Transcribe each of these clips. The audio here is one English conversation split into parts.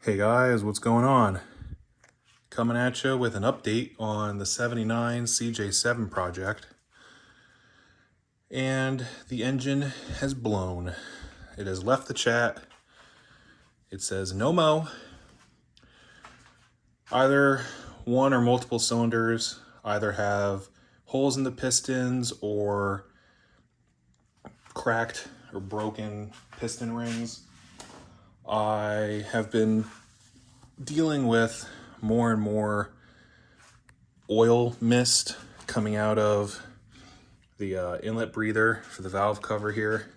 Hey guys, what's going on? Coming at you with an update on the 79 CJ7 project. And the engine has blown. It has left the chat. It says no mo. Either one or multiple cylinders either have holes in the pistons or cracked or broken piston rings. I have been dealing with more and more oil mist coming out of the inlet breather for the valve cover here,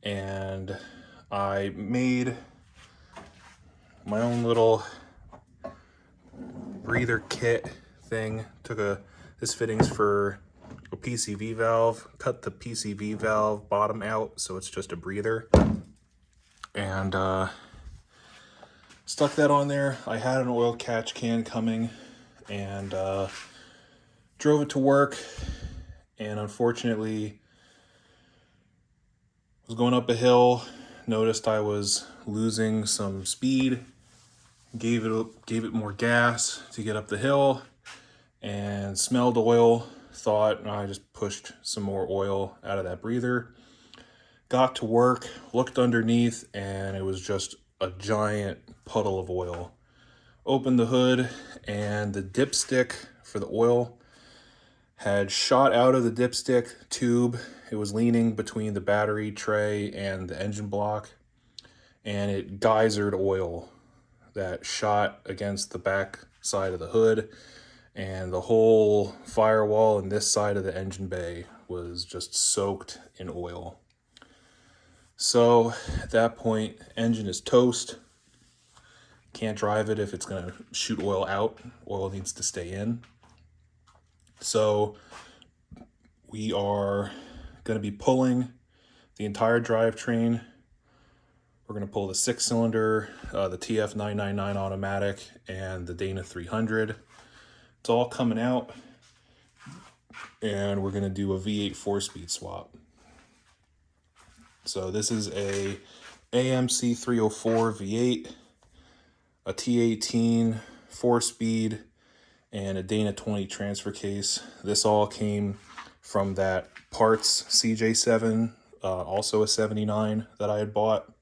and I made my own little breather kit thing. This fitting's for a PCV valve, cut the PCV valve bottom out so it's just a breather, and stuck that on there. I had an oil catch can coming and drove it to work, and unfortunately was going up a hill, noticed I was losing some speed, gave it more gas to get up the hill, and smelled oil, thought I just pushed some more oil out of that breather. Got to work, looked underneath, and it was just a giant puddle of oil. Opened the hood, and the dipstick for the oil had shot out of the dipstick tube. It was leaning between the battery tray and the engine block, and it geysered oil that shot against the back side of the hood, and the whole firewall and this side of the engine bay was just soaked in oil. So at that point, engine is toast. Can't drive it if it's gonna shoot oil out. Oil needs to stay in. So we are going to be pulling the entire drivetrain. We're going to pull the 6-cylinder, the TF999 automatic, and the Dana 300. It's all coming out, and we're going to do a V8 4-speed swap. So this is a AMC 304 V8, a T18 4-speed, and a Dana 20 transfer case. This all came from that parts CJ7, also a 79 that I had bought.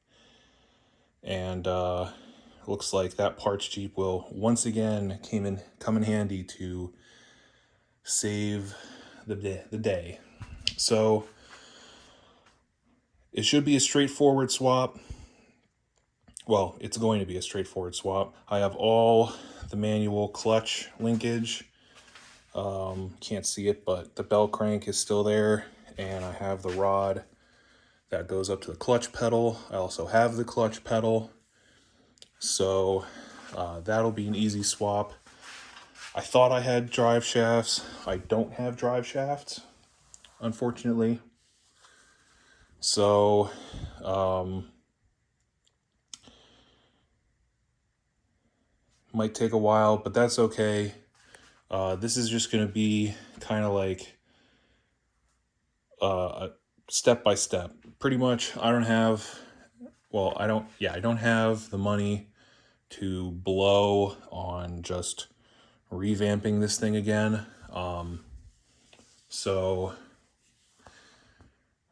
And looks like that parts Jeep will once again come in handy to save the day. So it should be a straightforward swap. Well, it's going to be a straightforward swap. I have all the manual clutch linkage. Can't see it, but the bell crank is still there, and I have the rod that goes up to the clutch pedal. I also have the clutch pedal, so that'll be an easy swap. I thought I had drive shafts. I don't have drive shafts, unfortunately. So might take a while, but that's okay. This is just going to be kind of like a step by step. Pretty much, I don't have the money to blow on just revamping this thing again. So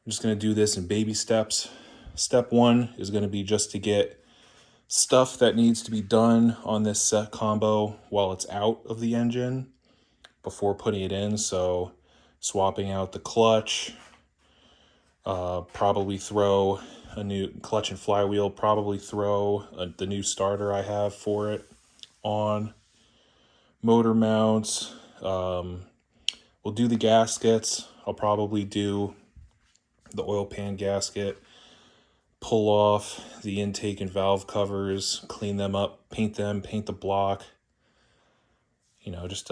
I'm just going to do this in baby steps. Step one is going to be just to get stuff that needs to be done on this set combo while it's out of the engine before putting it in. So swapping out the clutch, probably throw a new clutch and flywheel, probably throw the new starter I have for it on. Motor mounts, we'll do the gaskets. I'll probably do the oil pan gasket, pull off the intake and valve covers, clean them up, paint the block, just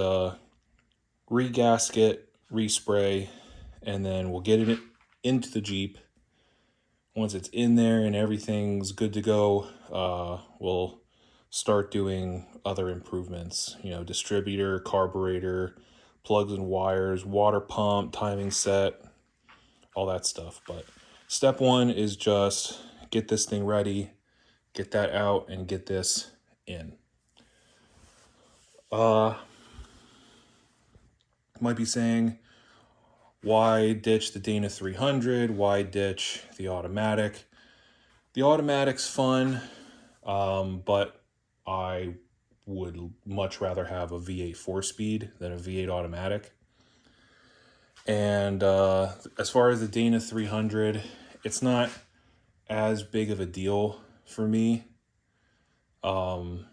re-gasket, respray, and then we'll get it into the Jeep. Once it's in there and everything's good to go, we'll start doing other improvements, distributor, carburetor, plugs and wires, water pump, timing set, all that stuff. But step one is just get this thing ready, get that out and get this in. Might be saying, why ditch the Dana 300? Why ditch the automatic? The automatic's fun, but I would much rather have a V8 4-speed than a V8 automatic. And as far as the Dana 300, it's not as big of a deal for me. You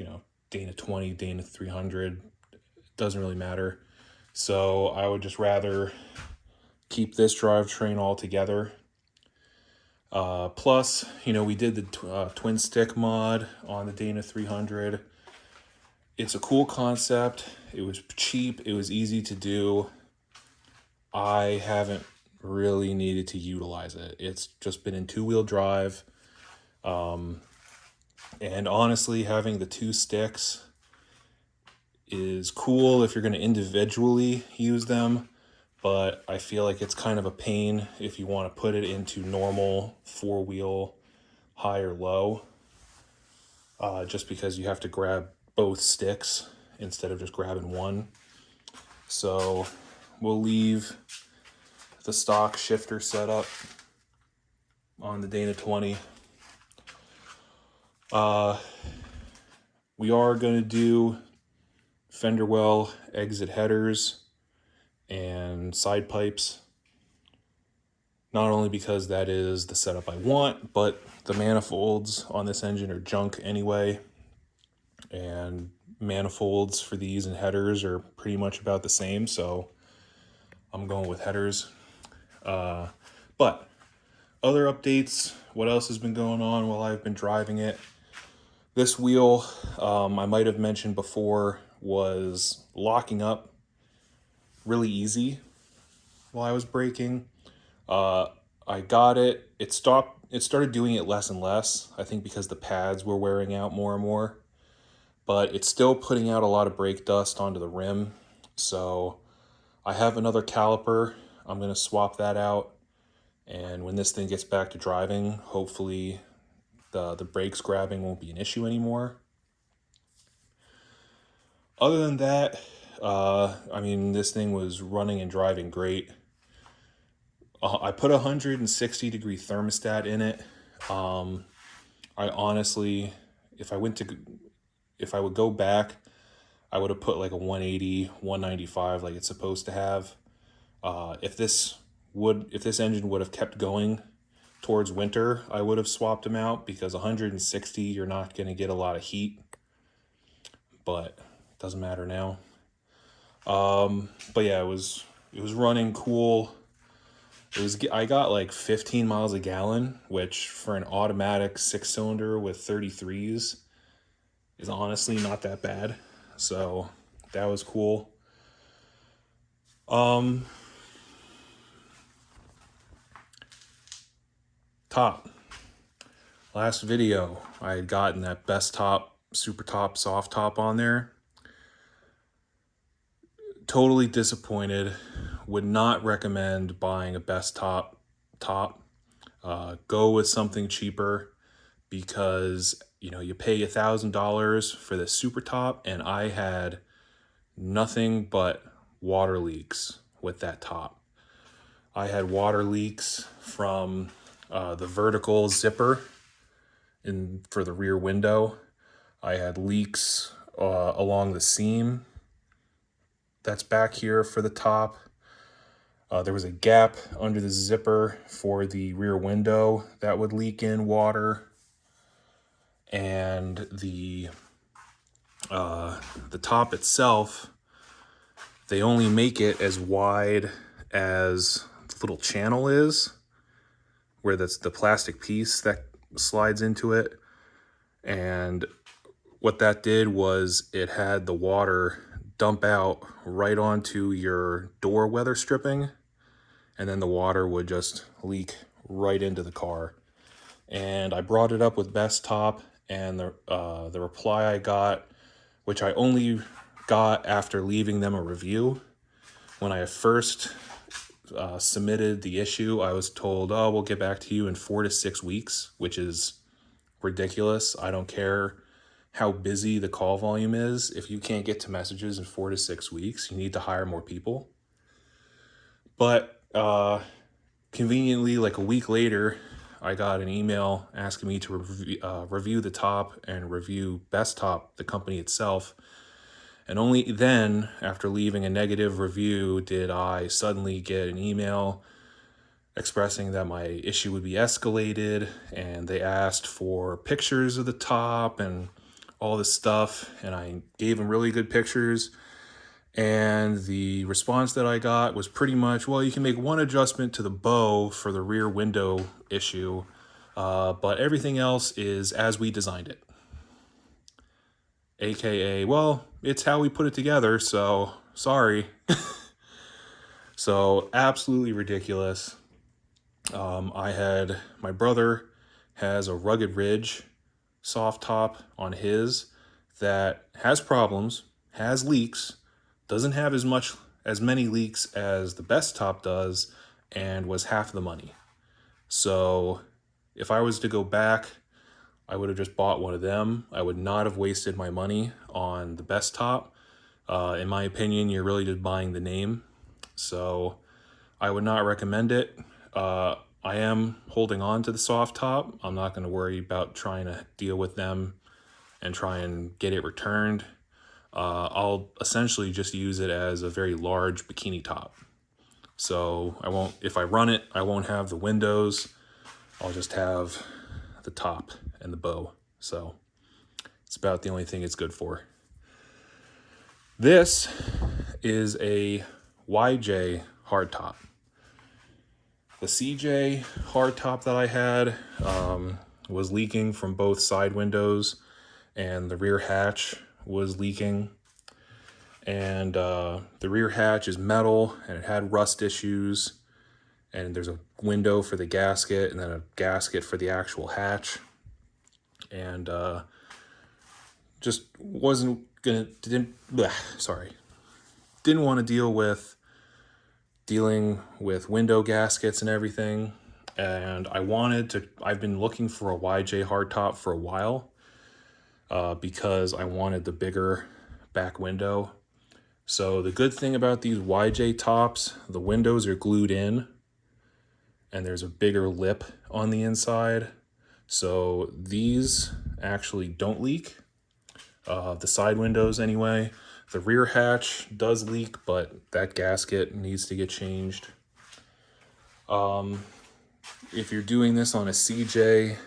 know, Dana 20, Dana 300, doesn't really matter. So I would just rather keep this drivetrain all together. Plus, you know, we did the twin stick mod on the Dana 300. It's a cool concept. It was cheap. It was easy to do. I haven't really needed to utilize it. It's just been in 2-wheel drive. And honestly, having the 2 sticks is cool if you're going to individually use them, but I feel like it's kind of a pain if you want to put it into normal 4-wheel, high or low, just because you have to grab both sticks instead of just grabbing one. So we'll leave the stock shifter setup on the Dana 20. We are going to do fender well exit headers and side pipes, not only because that is the setup I want, but the manifolds on this engine are junk anyway, and manifolds for these and headers are pretty much about the same, so I'm going with headers. But other updates, what else has been going on while I've been driving it? This wheel, I might have mentioned before, was locking up really easy while I was braking. I got it. It started doing it less and less, I think because the pads were wearing out more and more. But it's still putting out a lot of brake dust onto the rim. So I have another caliper. I'm going to swap that out. And when this thing gets back to driving, hopefully the brakes grabbing won't be an issue anymore. Other than that, I mean, this thing was running and driving great. I put a 160-degree thermostat in it. I honestly, if I would go back, I would have put like a 180, 195 like it's supposed to have. If this engine would have kept going towards winter, I would have swapped them out, because 160, you're not going to get a lot of heat, but it doesn't matter now. But yeah, it was running cool. I got like 15 miles a gallon, which for an automatic 6-cylinder with 33s is honestly not that bad. So that was cool. Top. Last video, I had gotten that best top, super top, soft top on there. Totally disappointed. Would not recommend buying a best top. Go with something cheaper, because you pay $1,000 for this super top, and I had nothing but water leaks with that top. I had water leaks from the vertical zipper for the rear window. I had leaks along the seam that's back here for the top. There was a gap under the zipper for the rear window that would leak in water. And the top itself, they only make it as wide as the little channel is, where that's the plastic piece that slides into it. And what that did was it had the water dump out right onto your door weather stripping, and then the water would just leak right into the car. And I brought it up with Best Top, and the reply I got, which I only got after leaving them a review, when I first submitted the issue, I was told, oh, we'll get back to you in 4 to 6 weeks, which is ridiculous. I don't care how busy the call volume is. If you can't get to messages in 4 to 6 weeks, you need to hire more people. But conveniently, like a week later, I got an email asking me to review the top and review Best Top, the company itself. And only then, after leaving a negative review, did I suddenly get an email expressing that my issue would be escalated, and they asked for pictures of the top and all this stuff, and I gave them really good pictures. And the response that I got was pretty much, well, you can make one adjustment to the bow for the rear window issue, but everything else is as we designed it. AKA, well, it's how we put it together, so sorry. So absolutely ridiculous. My brother has a Rugged Ridge soft top on his that has problems, has leaks, doesn't have as many leaks as the Best Top does, and was half the money. So if I was to go back, I would have just bought one of them. I would not have wasted my money on the Best Top. In my opinion, you're really just buying the name. So I would not recommend it. I am holding on to the soft top. I'm not going to worry about trying to deal with them and try and get it returned. I'll essentially just use it as a very large bikini top. So if I run it, I won't have the windows. I'll just have the top and the bow. So it's about the only thing it's good for. This is a YJ hardtop. The CJ hardtop that I had was leaking from both side windows, and the rear hatch was leaking. And the rear hatch is metal, and it had rust issues. And there's a window for the gasket, and then a gasket for the actual hatch. And just didn't want to dealing with window gaskets and everything. And I've been looking for a YJ hardtop for a while because I wanted the bigger back window. So the good thing about these YJ tops, the windows are glued in and there's a bigger lip on the inside. So these actually don't leak. The side windows anyway. The rear hatch does leak, but that gasket needs to get changed. If you're doing this on a CJ,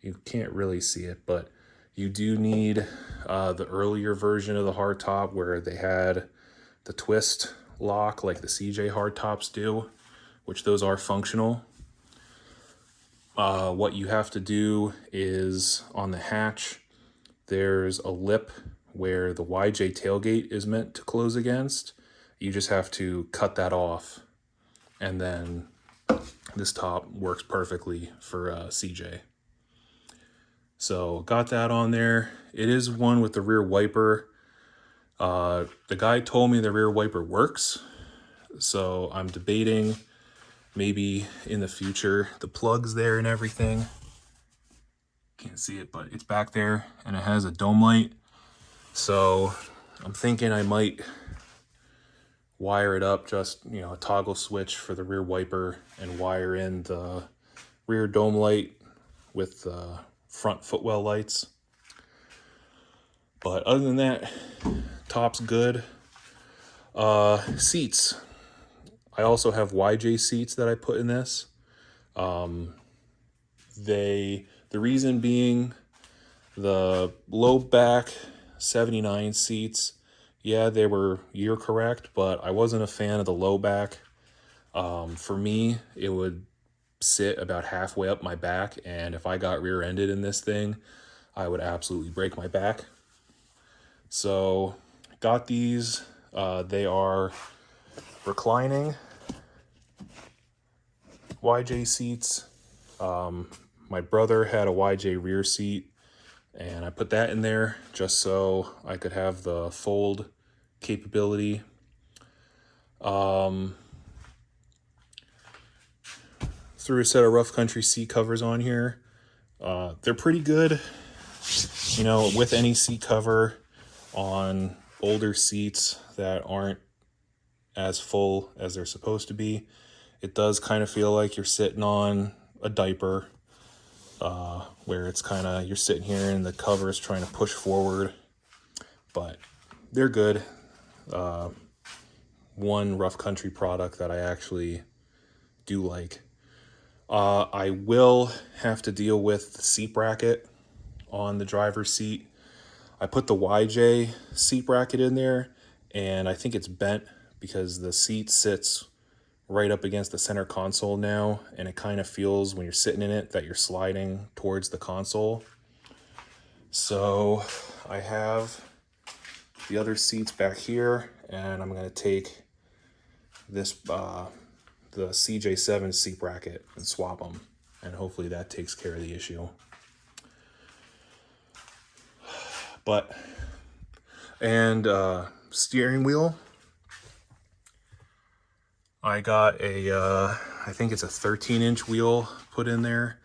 you can't really see it, but you do need the earlier version of the hardtop where they had the twist lock like the CJ hardtops do, which those are functional. What you have to do is on the hatch, there's a lip where the YJ tailgate is meant to close against. You just have to cut that off, and then this top works perfectly for CJ. So got that on there. It is one with the rear wiper. The guy told me the rear wiper works, so I'm debating maybe in the future the plug's there and everything. Can't see it, but it's back there and it has a dome light. So I'm thinking I might wire it up, just, a toggle switch for the rear wiper and wire in the rear dome light with the front footwell lights. But other than that, top's good. Seats. I also have YJ seats that I put in this. The reason being the low back 79 seats, yeah, you're correct, but I wasn't a fan of the low back. For me, it would sit about halfway up my back, and if I got rear-ended in this thing, I would absolutely break my back. So got these. They are reclining YJ seats. My brother had a YJ rear seat, and I put that in there just so I could have the fold capability. threw a set of rough country seat covers on here. They're pretty good. You know, with any seat cover on older seats that aren't as full as they're supposed to be, it does kind of feel like you're sitting on a diaper, where it's kind of, you're sitting here and the cover is trying to push forward, but they're good. One rough country product that I actually do like. I will have to deal with the seat bracket on the driver's seat. I put the YJ seat bracket in there, and I think it's bent because the seat sits right up against the center console now, and it kind of feels when you're sitting in it that you're sliding towards the console. So I have the other seats back here, and I'm going to take this the CJ7 seat bracket and swap them, and hopefully that takes care of the issue. But, and steering wheel, I got a I think it's a 13-inch wheel put in there.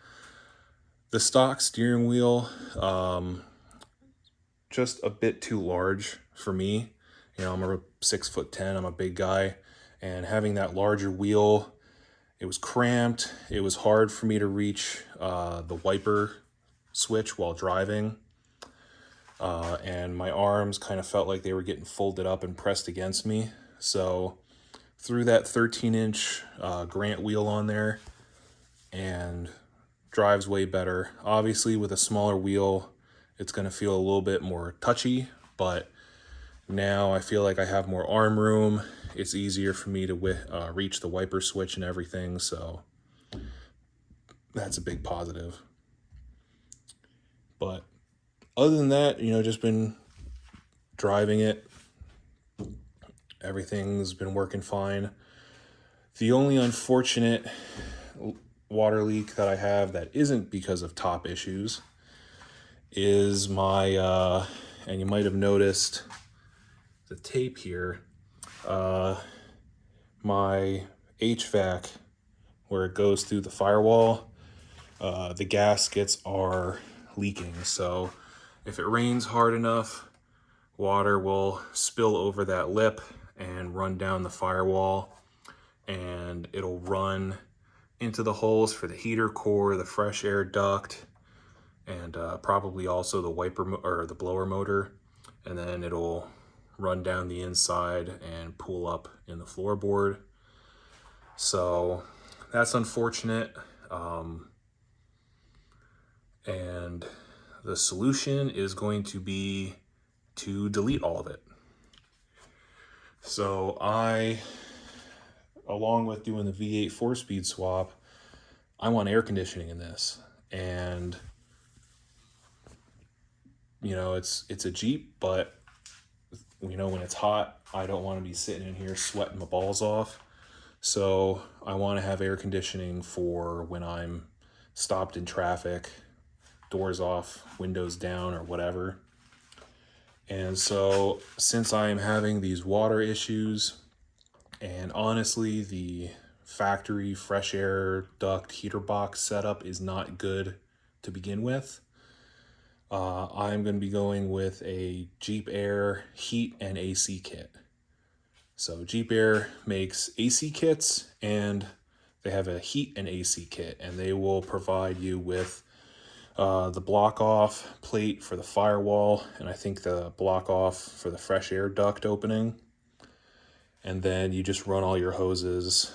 The stock steering wheel, just a bit too large for me. You know, I'm a 6'10", I'm a big guy, and having that larger wheel, it was cramped. It was hard for me to reach the wiper switch while driving. And my arms kind of felt like they were getting folded up and pressed against me. So threw that 13-inch Grant wheel on there, and drives way better. Obviously, with a smaller wheel, it's going to feel a little bit more touchy, but now I feel like I have more arm room. It's easier for me to reach the wiper switch and everything, so that's a big positive. But other than that, you know, just been driving it. Everything's been working fine. The only unfortunate water leak that I have that isn't because of top issues is my, and you might have noticed the tape here, my HVAC, where it goes through the firewall, the gaskets are leaking. So if it rains hard enough, water will spill over that lip and run down the firewall, and it'll run into the holes for the heater core, the fresh air duct, and probably also the wiper or the blower motor, and then it'll run down the inside and pool up in the floorboard. So that's unfortunate. And the solution is going to be to delete all of it. So I, along with doing the V8 4-speed swap, I want air conditioning in this. And, you know, it's a Jeep, but, you know, when it's hot, I don't want to be sitting in here sweating my balls off. So I want to have air conditioning for when I'm stopped in traffic, doors off, windows down, or whatever. And so since I am having these water issues, and honestly, the factory fresh air duct heater box setup is not good to begin with, I'm going to be going with a Jeep Air heat and AC kit. So Jeep Air makes AC kits, and they have a heat and AC kit, and they will provide you with the block off plate for the firewall, and I think the block off for the fresh air duct opening. And then you just run all your hoses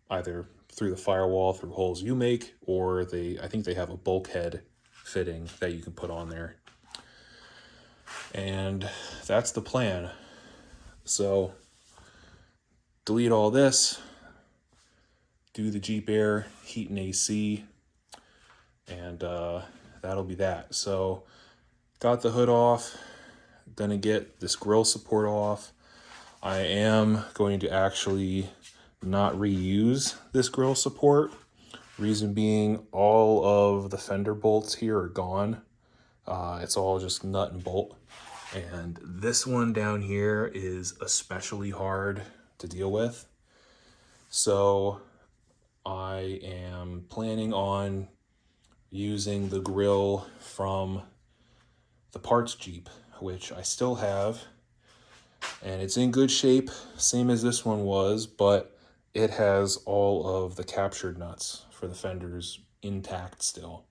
either through the firewall through holes you make, or I think they have a bulkhead fitting that you can put on there. And that's the plan. So delete all this, do the Jeep Air heat and AC, and that'll be that. So got the hood off, gonna get this grill support off. I am going to actually not reuse this grill support. Reason being, all of the fender bolts here are gone. It's all just nut and bolt. And this one down here is especially hard to deal with. So I am planning on using the grill from the parts Jeep, which I still have, and it's in good shape, same as this one was, but it has all of the captured nuts for the fenders intact still.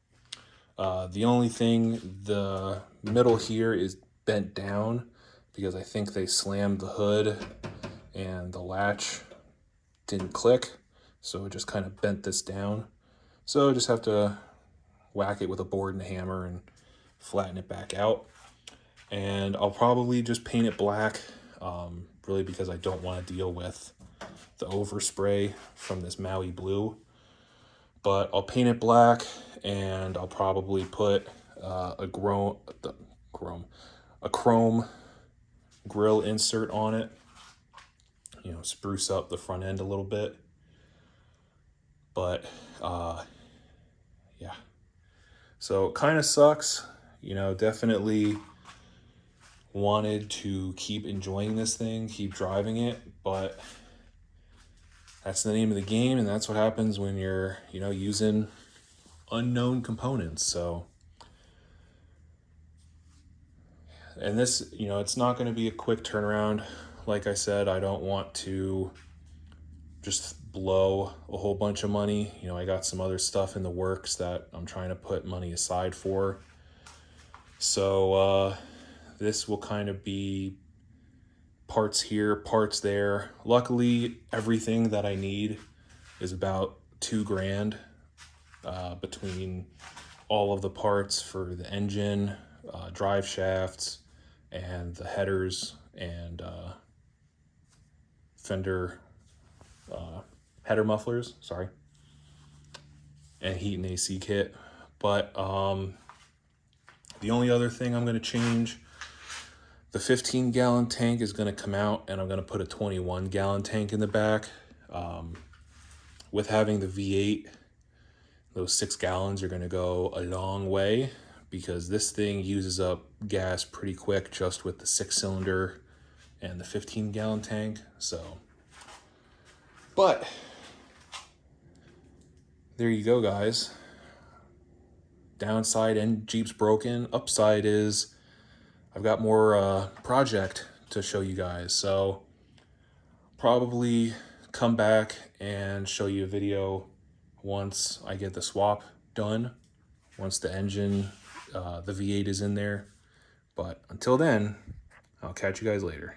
The only thing, the middle here is bent down because I think they slammed the hood and the latch didn't click, so it just kind of bent this down. So I just have to whack it with a board and a hammer and flatten it back out. And I'll probably just paint it black, really because I don't want to deal with the overspray from this Maui blue. But I'll paint it black, and I'll probably put a chrome grill insert on it, you know, spruce up the front end a little bit. But yeah, so it kind of sucks, you know. Definitely wanted to keep enjoying this thing, keep driving it, but that's the name of the game, and that's what happens when you're, you know, using unknown components. So, and this, you know, it's not going to be a quick turnaround. Like I said, I don't want to just blow a whole bunch of money. You know, I got some other stuff in the works that I'm trying to put money aside for. So this will kind of be parts here, parts there. Luckily, everything that I need is about $2,000 between all of the parts for the engine, drive shafts, and the headers and fender header mufflers, sorry, and heat and AC kit. But the only other thing I'm going to change, the 15-gallon tank is going to come out, and I'm going to put a 21-gallon tank in the back. With having the V8, those 6 gallons are going to go a long way, because this thing uses up gas pretty quick just with the 6-cylinder and the 15-gallon tank. So, but there you go, guys. Downside, and Jeep's broken. Upside is I've got more project to show you guys. So probably come back and show you a video once I get the swap done, once the engine, the V8 is in there. But until then, I'll catch you guys later.